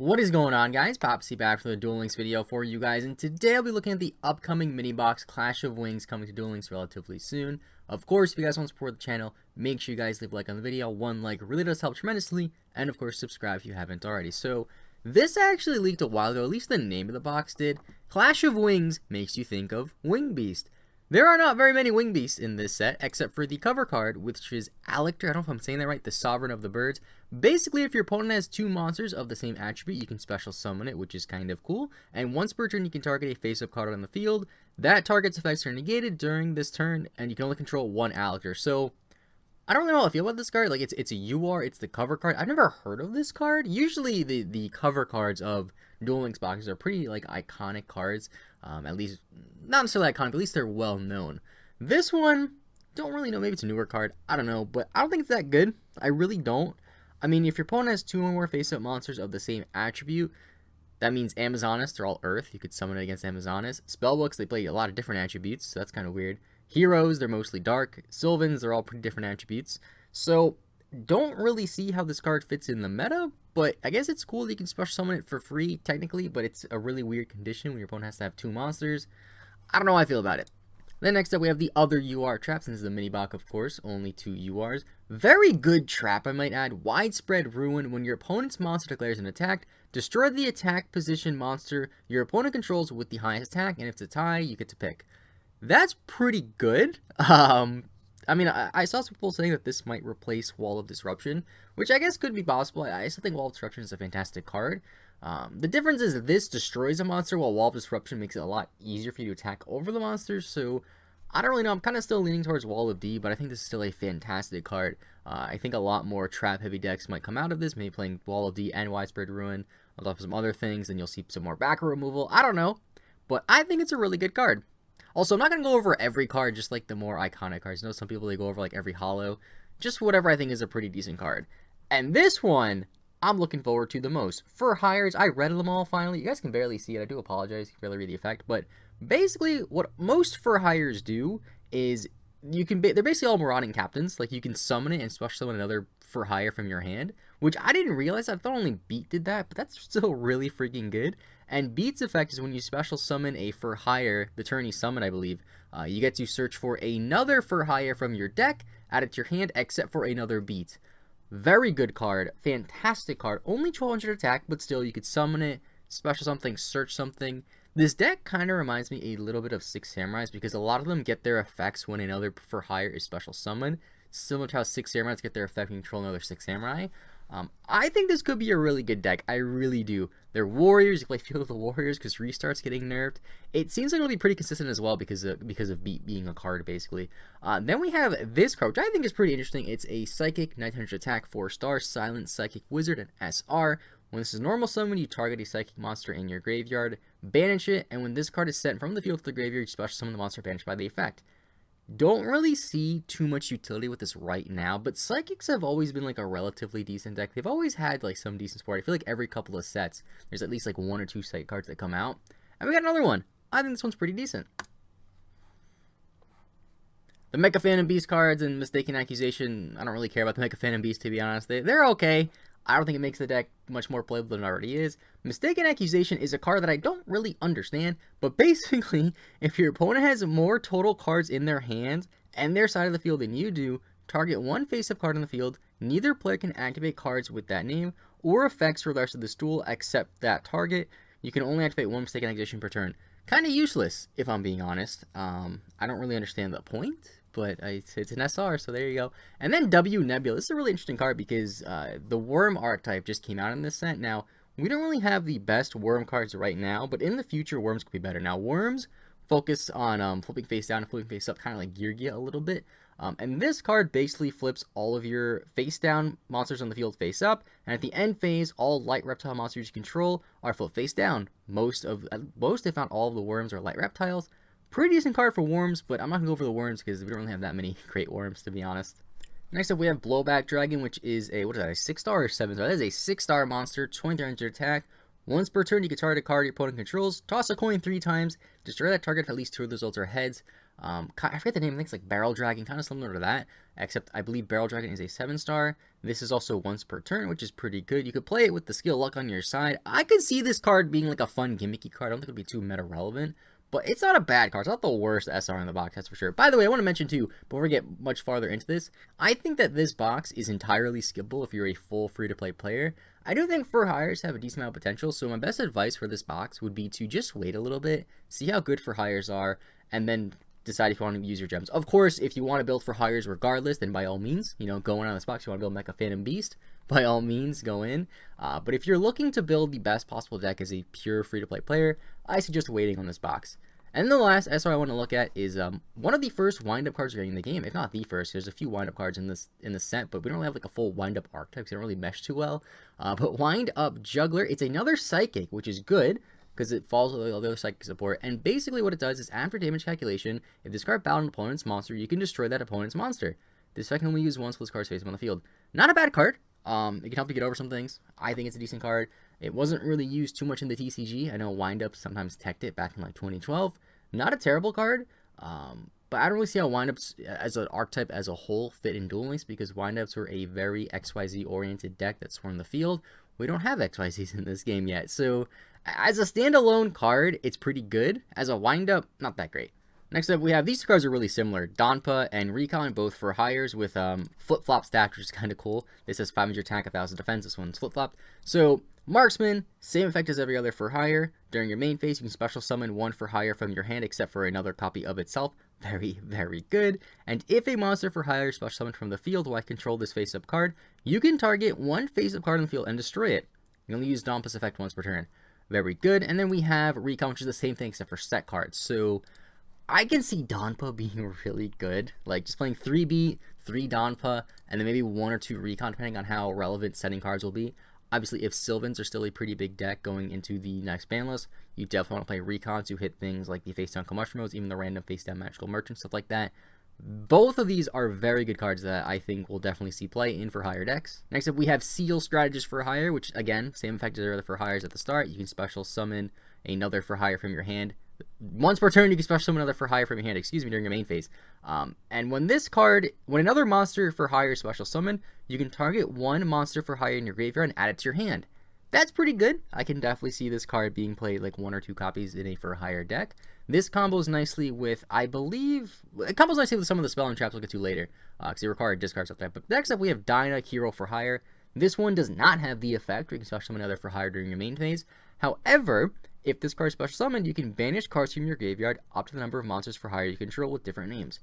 What is going on, guys? Popsy back for the Duel Links video for you guys, and today I'll be looking at the upcoming mini box Clash of Wings coming to Duel Links relatively soon. Of course, if you guys want to support the channel, make sure you guys leave a like on the video. One like really does help tremendously, and of course subscribe if you haven't already. So this actually leaked a while ago, at least the name of the box did. Clash of Wings makes you think of Wing Beast. There are not very many Wing Beasts in this set, except for the cover card, which is Alector. I don't know if I'm saying that right, the Sovereign of the Birds. Basically, if your opponent has two monsters of the same attribute, you can special summon it, which is kind of cool. And once per turn, you can target a face-up card on the field. That target's effects are negated during this turn, and you can only control one Alector. So, I don't really know how I feel about this card. Like, it's a UR, it's the cover card. I've never heard of this card. Usually, the cover cards of Duel Links boxes are pretty, like, iconic cards. At least, not necessarily iconic, but at least they're well known. This one, don't really know. Maybe it's a newer card. I don't know, but I don't think it's that good. I really don't. I mean, if your opponent has two or more face-up monsters of the same attribute, that means Amazoness, they're all Earth. You could summon it against Amazoness. Spellbooks, they play a lot of different attributes, so that's kind of weird. Heroes, they're mostly dark. Sylvans, they're all pretty different attributes. So, don't really see how this card fits in the meta, but I guess it's cool that you can special summon it for free, technically, but it's a really weird condition when your opponent has to have two monsters. I don't know how I feel about it. Then next up, we have the other UR trap, since this is a mini box, of course, only two URs. Very good trap, I might add. Widespread Ruin. When your opponent's monster declares an attack, destroy the attack position monster your opponent controls with the highest attack, and if it's a tie, you get to pick. That's pretty good. I mean, I saw some people saying that this might replace Wall of Disruption, which I guess could be possible. I still think Wall of Disruption is a fantastic card. The difference is that this destroys a monster, while Wall of Disruption makes it a lot easier for you to attack over the monsters, so I don't really know. I'm kind of still leaning towards Wall of D, but I think this is still a fantastic card. I think a lot more trap-heavy decks might come out of this, maybe playing Wall of D and Widespread Ruin, on top of some other things, and you'll see some more backer removal. I don't know, but I think it's a really good card. Also, I'm not going to go over every card, just like the more iconic cards. I know some people, they go over like every holo. Just whatever I think is a pretty decent card. And this one, I'm looking forward to the most. For hires, I read them all finally. You guys can barely see it. I do apologize. You can barely read the effect. But basically, what most for hires do is they're basically all marauding captains. Like, you can summon it and special summon another for hire from your hand, which I didn't realize. I thought only Beat did that, but that's still really freaking good. And Beat's effect is when you special summon a for hire, the turn you summon, I believe, you get to search for another for hire from your deck, add it to your hand, except for another Beat. Very good card, fantastic card, only 1200 attack, but still you could summon it, special something, search something. This deck kind of reminds me a little bit of Six Samurais, because a lot of them get their effects when another for hire is special summoned, similar to how Six Samurais get their effect when you control another Six Samurai. I think this could be a really good deck. I really do. They're warriors. You play Field of the Warriors because Restart's getting nerfed. It seems like it'll be pretty consistent as well because of Beat being a card, basically. Then we have this card, which I think is pretty interesting. It's a Psychic, 900 attack, 4-star, Silent Psychic Wizard, and SR. When this is normal summon, you target a Psychic monster in your graveyard, banish it, and when this card is sent from the field to the graveyard, you special summon the monster banished by the effect. Don't really see too much utility with this right now, but Psychics have always been like a relatively decent deck. They've always had like some decent support. I feel like every couple of sets, there's at least like one or two Psychic cards that come out. And we got another one. I think this one's pretty decent. The Mecha Phantom Beast cards and Mistaken Accusation, I don't really care about the Mecha Phantom Beast, to be honest. They're okay. I don't think it makes the deck much more playable than it already is. Mistaken Accusation is a card that I don't really understand, but basically, if your opponent has more total cards in their hands and their side of the field than you do, target one face-up card on the field, neither player can activate cards with that name or effects for the rest of this duel except that target. You can only activate one Mistaken Accusation per turn. Kind of useless, if I'm being honest. I don't really understand the point, but it's an SR, so there you go. And then W Nebula. This is a really interesting card because the Worm archetype just came out in this set. Now, we don't really have the best Worm cards right now, but in the future, Worms could be better. Now, Worms focus on flipping face down and flipping face up, kind of like Geargia a little bit. And this card basically flips all of your face down monsters on the field face up, and at the end phase, all light reptile monsters you control are flipped face down. Most, if not all, of the Worms are light reptiles. Pretty decent card for Worms, but I'm not going to go over the Worms because we don't really have that many great Worms, to be honest. Next up, we have Blowback Dragon, which is a, what is that, a 6-star or 7-star? That is a 6-star monster, 2300 attack. Once per turn, you can target a card your opponent controls, toss a coin 3 times, destroy that target if at least 2 of the results are heads. I forget the name, I think it's like Barrel Dragon, kind of similar to that. except I believe Barrel Dragon is a 7-star. This is also once per turn, which is pretty good. You could play it with the skill luck on your side. I could see this card being like a fun gimmicky card. I don't think it would be too meta relevant, but it's not a bad card. It's not the worst SR in the box, that's for sure. By the way, I want to mention too, before we get much farther into this, I think that this box is entirely skippable if you're a full free-to-play player. I do think for hires have a decent amount of potential, so my best advice for this box would be to just wait a little bit, see how good for hires are, and then decide if you want to use your gems. Of course, if you want to build for hires regardless, then by all means, go in on this box. You want to build Mecha Phantom Beast, by all means, go in. But if you're looking to build the best possible deck as a pure free-to-play player, I suggest waiting on this box. And the last SR I want to look at is one of the first wind-up cards you're getting in the game, if not the first. There's a few wind-up cards in this set, but we don't really have like a full wind-up archetype, so they don't really mesh too well. But Wind-Up Juggler, it's another Psychic, which is good, because it falls with all the other Psychic support, and basically what it does is after damage calculation, if this card battled an opponent's monster, you can destroy that opponent's monster. This effect can only be used once with this card's face on the field. Not a bad card. It can help you get over some things. I think it's a decent card. It wasn't really used too much in the TCG. I know Wind-Up sometimes teched it back in like 2012. Not a terrible card, but I don't really see how Wind-Ups as an archetype as a whole fit in Duel Links, because Wind-Ups were a very XYZ oriented deck that swarmed the field. We don't have XYZs in this game yet, so as a standalone card, it's pretty good. As a wind-up, not that great. Next up, we have these two cards are really similar. Donpa and Recon, both for hires with flip-flop stacked, which is kind of cool. This has 500 attack, 1000 defense. This one's flip-flopped. So, Marksman, same effect as every other for hire. During your main phase, you can special summon one for hire from your hand, except for another copy of itself. Very, very good. And if a monster for hire is special summoned from the field while I control this face-up card, you can target one face-up card on the field and destroy it. You only use Donpa's effect once per turn. Very good. And then we have Recon, which is the same thing except for set cards. So I can see Donpa being really good. Like just playing 3 beat, 3 Donpa, and then maybe 1 or 2 Recon, depending on how relevant setting cards will be. Obviously, if Sylvans are still a pretty big deck going into the next ban list, you definitely want to play Recon to hit things like the face down Mushroom, even the random face down Magical Merchant, stuff like that. Both of these are very good cards that I think will definitely see play in for hire decks. Next up, we have Seal Strategist for hire, which again, same effect as the other for hires at the start. You can special summon another for hire from your hand. Once per turn, you can special summon another for hire from your hand, during your main phase. And when another monster for hire is special summon, you can target one monster for hire in your graveyard and add it to your hand. That's pretty good. I can definitely see this card being played like 1 or 2 copies in a for hire deck. This combos nicely with, it combos nicely with some of the spell and traps we'll get to later, because they require discard stuff like that. But next up, we have Dyna Hero for hire. This one does not have the effect where you can special summon another for hire during your main phase. However, if this card is special summoned, you can banish cards from your graveyard up to the number of monsters for hire you control with different names.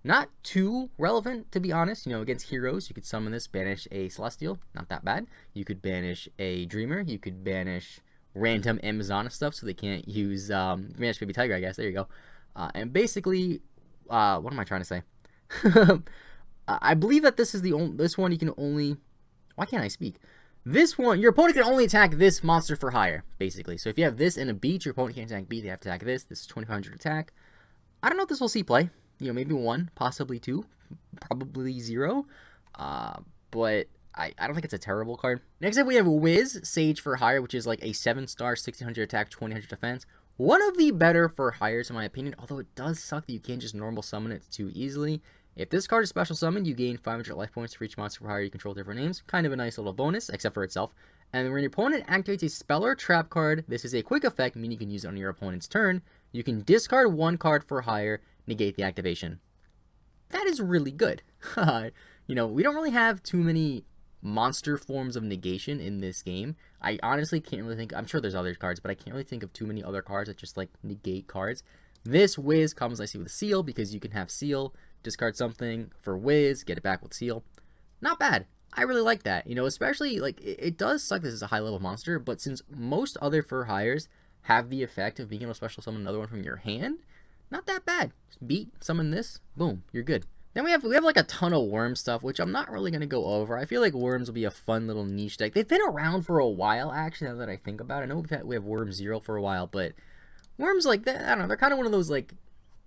Not too relevant, to be honest. Against heroes, you could summon this, banish a Celestial. Not that bad. You could banish a Dreamer. You could banish random Amazona stuff so they can't use banish Baby Tiger, I guess. There you go. And basically, what am I trying to say? I believe that this is this one you can only... Why can't I speak? This one, your opponent can only attack this monster for hire, basically. So if you have this and a beat, your opponent can't attack beat, they have to attack this. This is 2500 attack. I don't know if this will see play. Maybe 1, possibly 2, probably 0. But I don't think it's a terrible card. Next up, we have Wiz, Sage for hire, which is like a 7-star, 1600 attack, 2000 defense. One of the better for hires, in my opinion, although it does suck that you can't just normal summon it too easily. If this card is special summoned, you gain 500 life points for each monster for hire you control different names. Kind of a nice little bonus, except for itself. And when your opponent activates a spell or trap card, this is a quick effect, meaning you can use it on your opponent's turn. You can discard 1 card for hire, negate the activation. That is really good. We don't really have too many monster forms of negation in this game. I honestly can't really think, I'm sure there's other cards, but I can't really think of too many other cards that just like negate cards. This Wiz comes nicely with Seal, because you can have Seal, discard something for Wiz, get it back with Seal. Not bad. I really like that. Especially like it does suck this is a high level monster, but since most other for hires have the effect of being able to special summon another one from your hand, not that bad. Just beat, summon this, boom, you're good. Then we have like a ton of Worm stuff, which I'm not really going to go over. I feel like Worms will be a fun little niche deck. They've been around for a while, actually, now that I think about it. I know we have Worm 0 for a while, but Worms, like, I don't know, they're kind of one of those, like,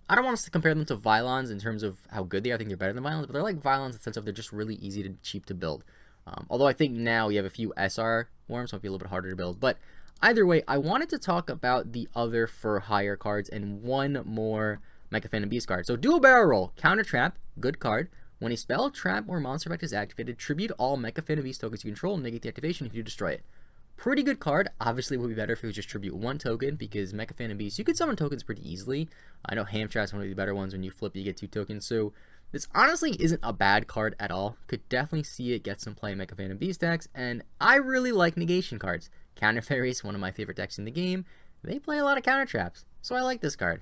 I don't want us to compare them to Vylons in terms of how good they are. I think they're better than Vylons, but they're like Vylons in the sense of they're just really easy to cheap to build. Although I think now you have a few SR Worms, so it'll be a little bit harder to build. But either way, I wanted to talk about the other for hire cards and one more Mecha Phantom Beast card. So Dual Barrel Roll, Counter Trap, good card. When a spell, trap, or monster effect is activated, tribute all Mecha Phantom Beast tokens you control and negate the activation if you destroy it. Pretty good card. Obviously, it would be better if it was just tribute one token, because Mecha Phantom Beast, you can summon tokens pretty easily. I know Hamtrap's one of the better ones. When you flip, you get 2 tokens. So this honestly isn't a bad card at all. Could definitely see it get some play in Mecha Phantom Beast decks, and I really like negation cards. Counter Fairies, one of my favorite decks in the game. They play a lot of counter traps, so I like this card.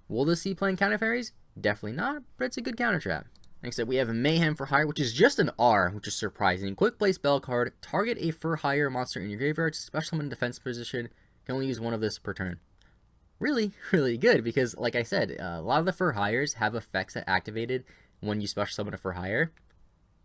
Will this see playing Counter Fairies? Definitely not, but it's a good counter trap. Next up, we have Mayhem for Hire, which is just an R, which is surprising. Quick play spell card. Target a for hire monster in your graveyard. Special summon in defense position. Can only use one of this per turn. Really, really good, because like I said, a lot of the for hires have effects that activated when you special summon a for hire.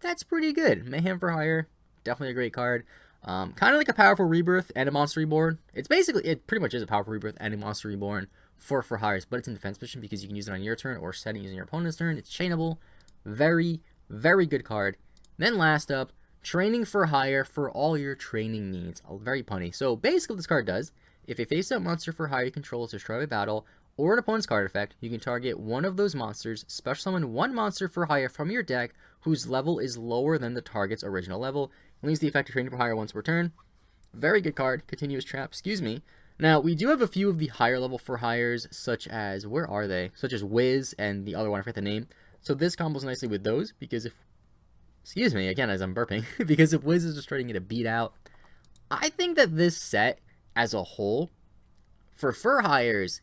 That's pretty good. Mayhem for Hire, definitely a great card. Kind of like a Powerful Rebirth and a Monster Reborn. It pretty much is a Powerful Rebirth and a Monster Reborn for hires, but it's in defense position because you can use it on your turn or setting using your opponent's turn. It's chainable. Very, very good card. Then last up, Training for Hire for all your training needs. Very punny. So basically what this card does, if a face-up monster for hire you control is destroyed by battle or an opponent's card effect, you can target one of those monsters, special summon one monster for hire from your deck whose level is lower than the target's original level, and leaves the effect of Training for Hire once per turn. Very good card. Continuous trap, excuse me. Now, we do have a few of the higher level for hires, such as, where are they? Such as Wiz and the other one, I forget the name. So this combos nicely with those, because if, excuse me, again as I'm burping, because if Wiz is just trying to get a beat out, I think that this set as a whole, for hires,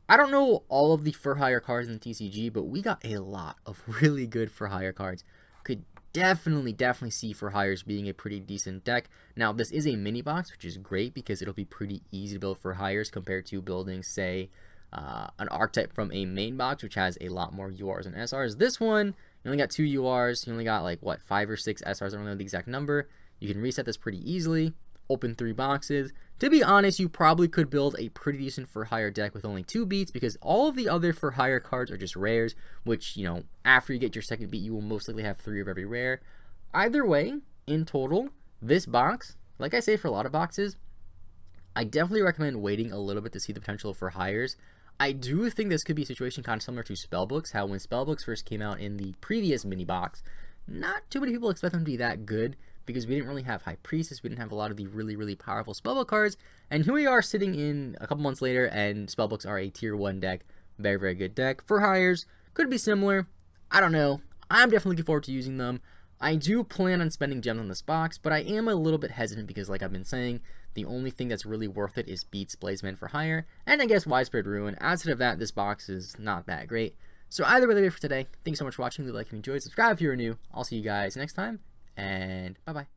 I don't know all of the for hire cards in TCG, but we got a lot of really good for hire cards. Could definitely see for hires being a pretty decent deck. Now, this is a mini box, which is great because it'll be pretty easy to build for hires compared to building, say, an archetype from a main box, which has a lot more URs and SRs. This one, you only got 2 URs. You only got like, what, 5 or 6 SRs. I don't know the exact number. You can reset this pretty easily. Open 3 boxes. To be honest, you probably could build a pretty decent for hire deck with only 2 beats, because all of the other for hire cards are just rares, which, you know, after you get your second beat, you will most likely have 3 of every rare. Either way, in total, this box, like I say for a lot of boxes, I definitely recommend waiting a little bit to see the potential for hires. I do think this could be a situation kind of similar to Spellbooks, how when Spellbooks first came out in the previous mini box, not too many people expect them to be that good, because we didn't really have High Priestess, we didn't have a lot of the really, really powerful Spellbook cards, and here we are sitting in a couple months later, and Spellbooks are a tier 1 deck. Very, very good deck. For hires, could be similar. I don't know. I'm definitely looking forward to using them. I do plan on spending gems on this box, but I am a little bit hesitant because, like I've been saying, the only thing that's really worth it is Beats Blazeman for hire, and I guess Widespread Ruin. Outside of that, this box is not that great. So either way, that's it for today. Thanks so much for watching. Leave a like if you enjoyed. Subscribe if you're new. I'll see you guys next time, and bye-bye.